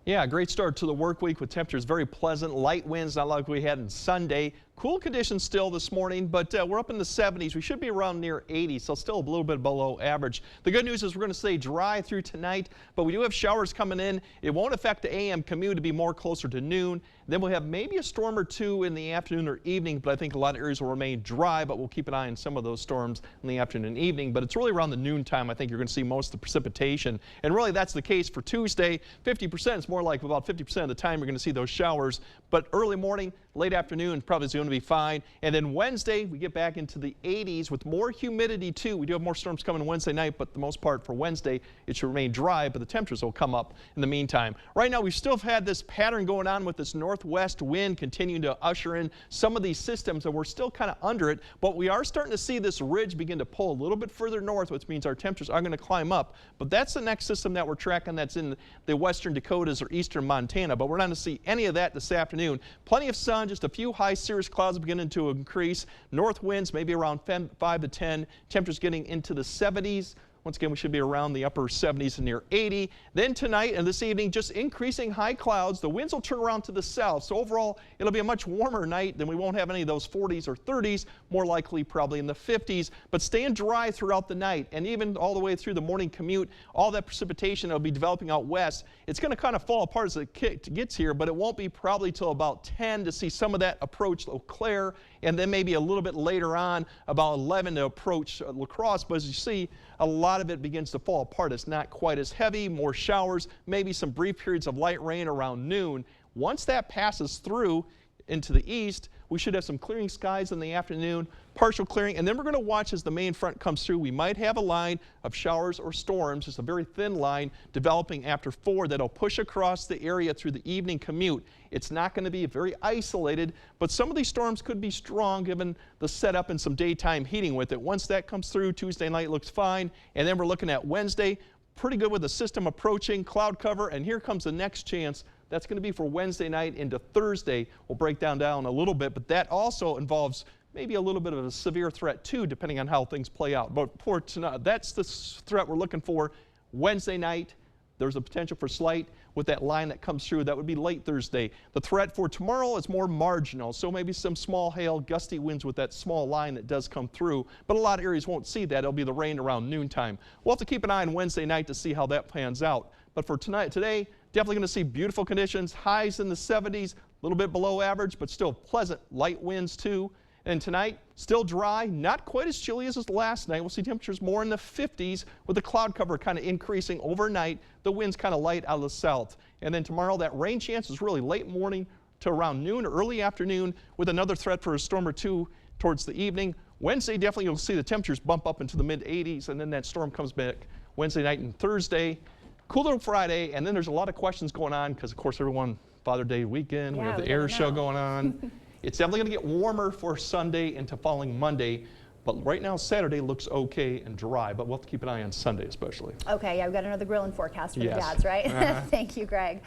Yeah, great start to the work week with temperatures very pleasant, light winds, not like we had on Sunday. Cool conditions still this morning, but we're up in the 70s. We should be around near 80, so still a little bit below average. The good news is we're going to stay dry through tonight, but we do have showers coming in. It won't affect the AM commute to be more closer to noon. Then we'll have maybe a storm or two in the afternoon or evening, but I think a lot of areas will remain dry, but we'll keep an eye on some of those storms in the afternoon and evening. But it's really around the noon time I think you're going to see most of the precipitation. And really that's the case for Tuesday. 50%, it's more like about 50% of the time you're going to see those showers, but early morning, late afternoon probably is going to be fine. And then Wednesday, we get back into the 80s with more humidity too. We do have more storms coming Wednesday night, but the most part for Wednesday, it should remain dry, but the temperatures will come up in the meantime. Right now, we still have had this pattern going on with this northwest wind continuing to usher in some of these systems, and we're still kind of under it, but we are starting to see this ridge begin to pull a little bit further north, which means our temperatures are going to climb up. But that's the next system that we're tracking that's in the western Dakotas or eastern Montana, but we're not going to see any of that this afternoon. Plenty of sun, just a few high cirrus clouds beginning to increase. North winds maybe around 5 to 10. Temperatures getting into the 70s. Once again, we should be around the upper 70s and near 80. Then tonight and this evening, just increasing high clouds. The winds will turn around to the south. So overall, it'll be a much warmer night than we won't have any of those 40s or 30s, more likely probably in the 50s, but staying dry throughout the night and even all the way through the morning commute. All that precipitation that will be developing out west, it's going to kind of fall apart as it gets here, but it won't be probably till about 10 to see some of that approach Eau Claire, and then maybe a little bit later on about 11 to approach La Crosse. But as you see, a lot of it begins to fall apart. It's not quite as heavy, more showers, maybe some brief periods of light rain around noon. Once that passes through into the east, we should have some clearing skies in the afternoon, partial clearing, and then we're going to watch as the main front comes through. We might have a line of showers or storms, just a very thin line developing after 4 that'll push across the area through the evening commute. It's not going to be very isolated, but some of these storms could be strong given the setup and some daytime heating with it. Once that comes through, Tuesday night looks fine, and then we're looking at Wednesday. Pretty good with the system approaching, cloud cover, and here comes the next chance. That's going to be for Wednesday night into Thursday. We'll break down a little bit, but that also involves maybe a little bit of a severe threat too, depending on how things play out. But for tonight, that's the threat we're looking for. Wednesday night, there's a potential for slight with that line that comes through. That would be late Thursday. The threat for tomorrow is more marginal, so maybe some small hail, gusty winds with that small line that does come through, but a lot of areas won't see that. It'll be the rain around noontime. We'll have to keep an eye on Wednesday night to see how that pans out. But for today, definitely going to see beautiful conditions, highs in the 70s, a little bit below average, but still pleasant light winds too. And tonight, still dry, not quite as chilly as last night. We'll see temperatures more in the 50s with the cloud cover kind of increasing overnight. The winds kind of light out of the south. And then tomorrow, that rain chance is really late morning to around noon or early afternoon with another threat for a storm or two towards the evening. Wednesday, definitely you'll see the temperatures bump up into the mid 80s, and then that storm comes back Wednesday night and Thursday. Cool little Friday, and then there's a lot of questions going on because, of course, everyone, Father's Day weekend, we have the air show going on. It's definitely going to get warmer for Sunday into following Monday, but right now Saturday looks okay and dry, but we'll have to keep an eye on Sunday especially. Okay, yeah, we've got another grilling forecast for the dads, right? Thank you, Greg.